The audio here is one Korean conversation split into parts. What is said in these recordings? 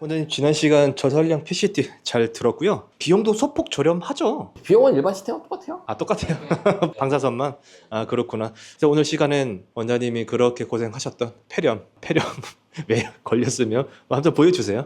원장님 지난 시간 저설량 PCT 잘 들었고요. 비용도 소폭 저렴하죠? 비용은 일반 시스템과 똑같아요. 아 똑같아요. 방사선만? 아 그렇구나. 그래서 오늘 시간은 원장님이 그렇게 고생하셨던 폐렴 왜 걸렸으면 한번 보여주세요.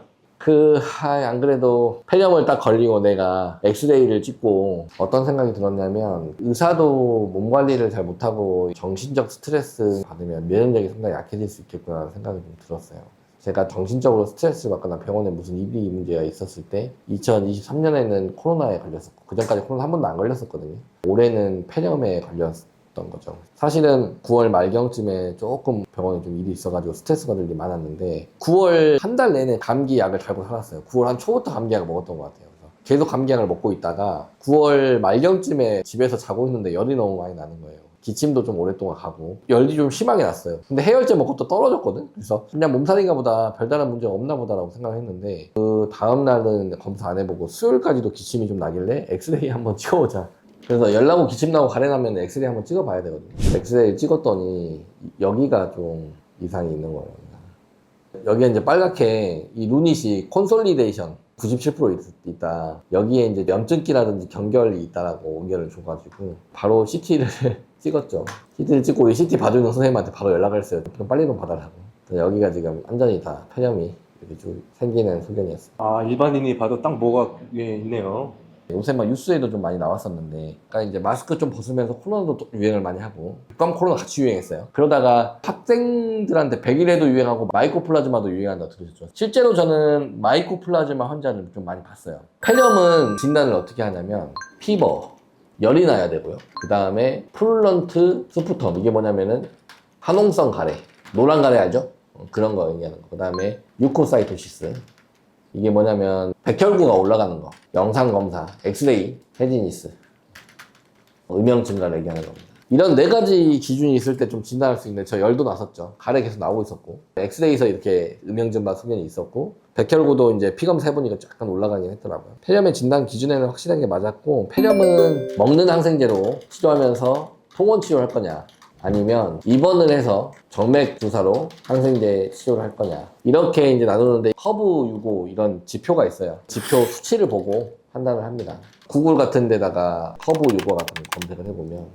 안 그래도 폐렴을 딱 걸리고 내가 엑스레이를 찍고 어떤 생각이 들었냐면, 의사도 몸 관리를 잘 못하고 정신적 스트레스 받으면 면역력이 상당히 약해질 수 있겠구나 생각이 좀 들었어요. 제가 정신적으로 스트레스를 받거나 병원에 무슨 입이 문제가 있었을 때 2023년에는 코로나에 걸렸었고, 그 전까지 코로나 한 번도 안 걸렸었거든요. 올해는 폐렴에 걸렸던 거죠. 사실은 9월 말경쯤에 조금 병원에 좀 일이 있어가지고 스트레스 받을 일이 많았는데, 9월 한 달 내내 감기약을 달고 살았어요. 9월 한 초부터 감기약을 먹었던 것 같아요. 그래서 계속 감기약을 먹고 있다가 9월 말경쯤에 집에서 자고 있는데 열이 너무 많이 나는 거예요. 기침도 좀 오랫동안 가고 열이 좀 심하게 났어요. 근데 해열제 먹고 또 떨어졌거든. 그래서 그냥 몸살인가 보다, 별다른 문제가 없나 보다라고 생각했는데, 그 다음날은 검사 안 해보고 수요일까지도 기침이 좀 나길래 엑스레이 한번 찍어보자. 그래서 열 나고 기침 나고 가래 나면 엑스레이 한번 찍어봐야 되거든요. 엑스레이 찍었더니 여기가 좀 이상이 있는 거예요. 여기에 이제 빨갛게 이 루닛이 콘솔리데이션 97% 있다. 여기에 이제 염증기라든지 경결이 있다라고 의견을 줘가지고 바로 CT를 찍었죠. CT를 찍고 이 CT 봐주는 선생님한테 바로 연락을 했어요. 좀 빨리 좀 봐달라고. 여기가 지금 완전히 다 폐렴이 이렇게 좀 생기는 소견이었어요. 아 일반인이 봐도 딱 뭐가 위에 있네요. 요새 막 뉴스에도 좀 많이 나왔었는데, 그러니까 이제 마스크 좀 벗으면서 코로나도 또 유행을 많이 하고, 독감 코로나 같이 유행했어요. 그러다가 학생들한테 백일에도 유행하고 마이코플라즈마도 유행한다고 들으셨죠? 실제로 저는 마이코플라즈마 환자를 좀 많이 봤어요. 폐렴은 진단을 어떻게 하냐면, 피버, 열이 나야 되고요. 그 다음에 플런트 스푸텀, 이게 뭐냐면은 화농성 가래, 노란 가래 알죠? 그런 거 얘기하는 거. 그 다음에 유코사이토시스, 이게 뭐냐면 백혈구가 올라가는 거, 영상검사, 엑스레이, 헤지니스, 음영 증가를 얘기하는 겁니다. 이런 4가지 기준이 있을 때 좀 진단할 수 있는데, 저 열도 났었죠. 가래 계속 나오고 있었고, 엑스레이에서 이렇게 음영 증가 소견이 있었고, 백혈구도 이제 피검사 해보니까 약간 올라가긴 했더라고요. 폐렴의 진단 기준에는 확실하게 맞았고, 폐렴은 먹는 항생제로 치료하면서 통원 치료를 할 거냐, 아니면 입원을 해서 정맥 주사로 항생제 치료를 할 거냐, 이렇게 이제 나누는데, 커브 유고 이런 지표가 있어요. 지표 수치를 보고 판단을 합니다. 구글 같은 데다가 커브 유고 같은 거 검색을 해보면,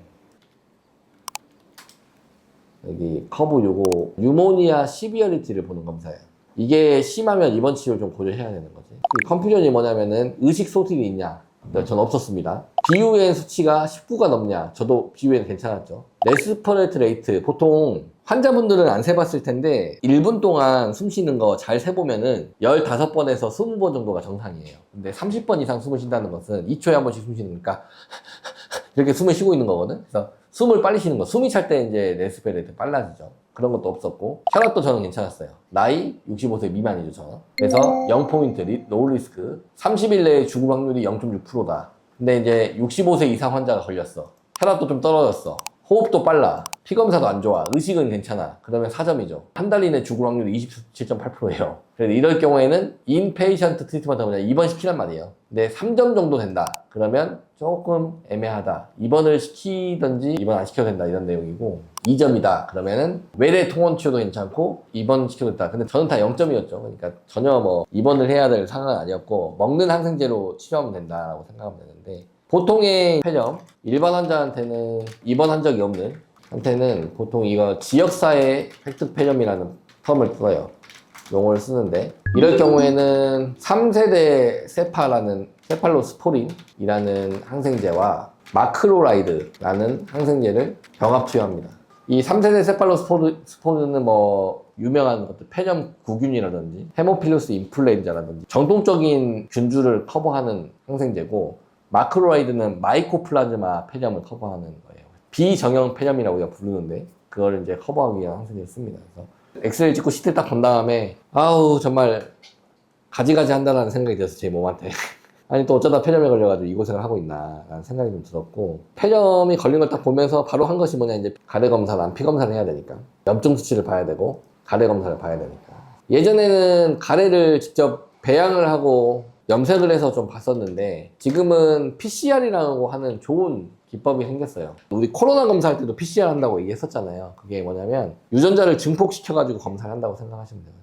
여기 커브 유고 뉴모니아 시비어리티를 보는 검사예요. 이게 심하면 입원 치료를 좀 고려해야 되는 거지. 이 컨퓨전이 뭐냐면은 의식 소실이 있냐, 전 없었습니다. BUN 수치가 19가 넘냐, 저도 BUN 괜찮았죠. 레스퍼레이트 레이트, 보통 환자분들은 안 세봤을 텐데 1분 동안 숨 쉬는 거 잘 세보면은 15번에서 20번 정도가 정상이에요. 근데 30번 이상 숨을 쉰다는 것은 2초에 한 번씩 숨 쉬니까 이렇게 숨을 쉬고 있는 거거든. 그래서 숨을 빨리 쉬는 거, 숨이 찰 때 이제 레스퍼레이트 빨라지죠. 그런 것도 없었고, 혈압도 저는 괜찮았어요. 나이 65세 미만이죠, 저는. 그래서 0포인트, 로우 리스크, 30일 내에 죽을 확률이 0.6%다. 근데 이제 65세 이상 환자가 걸렸어. 혈압도 좀 떨어졌어. 호흡도 빨라. 피검사도 안 좋아. 의식은 괜찮아. 그러면 4점이죠. 한 달 이내 죽을 확률이 27.8%예요. 그래서 이럴 경우에는 인페이션트 트리트먼트 하면 입원시키란 말이에요. 근데 3점 정도 된다. 그러면 조금 애매하다. 입원을 시키든지 입원 안 시켜도 된다. 이런 내용이고, 2점이다. 그러면은 외래 통원 치료도 괜찮고 입원 시켜도 된다. 근데 저는 다 0점이었죠. 그러니까 전혀 뭐 입원을 해야 될 상황은 아니었고, 먹는 항생제로 치료하면 된다라고 생각하면 되는데, 보통의 폐렴, 일반 환자한테는 입원한 적이 없는 한테는 보통 이거 지역사회 획득 폐렴이라는 텀을 써요. 용어를 쓰는데, 이럴 경우에는 3세대 세팔로스포린이라는 항생제와 마크로라이드라는 항생제를 병합 투여합니다. 이 3세대 세팔로스포린은 뭐 유명한 것들, 폐렴 구균이라든지 헤모필루스 인플루엔자라든지 정통적인 균주를 커버하는 항생제고, 마크로라이드는 마이코플라즈마 폐렴을 커버하는 거예요. 비정형 폐렴이라고 우리가 부르는데, 그걸 이제 커버하기 위한 항생제를 씁니다. 그래서 엑스레이 찍고 CT를 딱 본 다음에, 아우 정말 가지가지 한다는 생각이 들었어요, 제 몸한테. 아니 또 어쩌다 폐렴에 걸려가지고 이 고생을 하고 있나 라는 생각이 좀 들었고, 폐렴이 걸린 걸 딱 보면서 바로 한 것이 뭐냐, 이제 가래 검사랑 피 검사를 해야 되니까, 염증 수치를 봐야 되고 가래 검사를 봐야 되니까. 예전에는 가래를 직접 배양을 하고 염색을 해서 좀 봤었는데, 지금은 PCR이라고 하는 좋은 기법이 생겼어요. 우리 코로나 검사할 때도 PCR 한다고 얘기했었잖아요. 그게 뭐냐면 유전자를 증폭시켜가지고 검사를 한다고 생각하시면 돼요.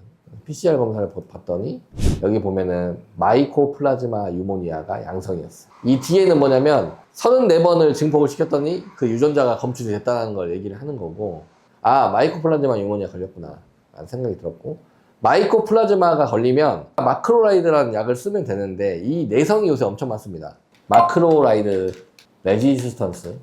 PCR 검사를 봤더니 여기 보면은 마이코플라즈마 유모니아가 양성이었어요. 이 뒤에는 뭐냐면 34번을 증폭을 시켰더니 그 유전자가 검출이 됐다는 걸 얘기를 하는 거고, 아, 마이코플라즈마 유모니아 걸렸구나 라는 생각이 들었고, 마이코플라즈마가 걸리면 마크로라이드라는 약을 쓰면 되는데 이 내성이 요새 엄청 많습니다. 마크로라이드 레지스턴스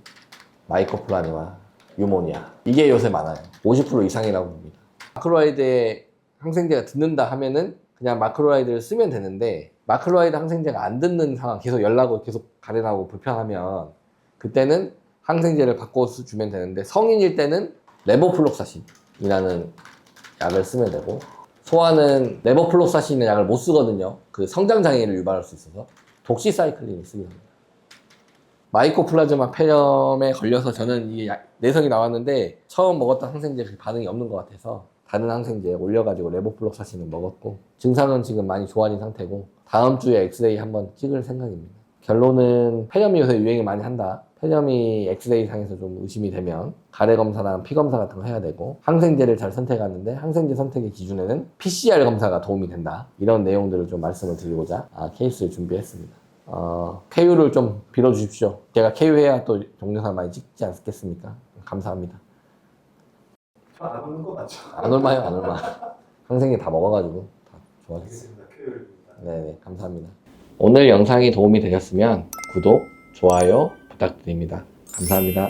마이코플라즈마 유모니아, 이게 요새 많아요. 50% 이상이라고 봅니다. 마크로라이드에 항생제가 듣는다 하면은 그냥 마크로라이드를 쓰면 되는데, 마크로라이드 항생제가 안 듣는 상황, 계속 연락을 계속 가려나고 불편하면 그때는 항생제를 바꿔 주면 되는데, 성인일 때는 레보플록사신이라는 약을 쓰면 되고, 소아는 레보플록사신이라는 약을 못 쓰거든요. 그 성장장애를 유발할 수 있어서 독시사이클린을 쓰게 됩니다. 마이코플라즈마 폐렴에 걸려서 저는 이 내성이 나왔는데 처음 먹었던 항생제에 반응이 없는 것 같아서 다른 항생제에 올려가지고 레보플록사신을 먹었고, 증상은 지금 많이 좋아진 상태고 다음 주에 엑스레이 한번 찍을 생각입니다. 결론은 폐렴이 요새 유행을 많이 한다. 폐렴이 엑스레이 상에서 좀 의심이 되면 가래 검사랑 피 검사 같은 거 해야 되고, 항생제를 잘 선택하는데 항생제 선택의 기준에는 PCR 검사가 도움이 된다. 이런 내용들을 좀 말씀을 드리고자 케이스를 준비했습니다. KU를 좀 빌어주십시오. 제가 KU해야 또 동영상 많이 찍지 않겠습니까? 감사합니다. 안 오는 거 맞죠? 안 얼마요, 안 얼마. 항생제 다 먹어가지고 다 좋아졌어요. 알겠습니다. 큐입니다. 네네, 감사합니다. 오늘 영상이 도움이 되셨으면 구독, 좋아요 부탁드립니다. 감사합니다.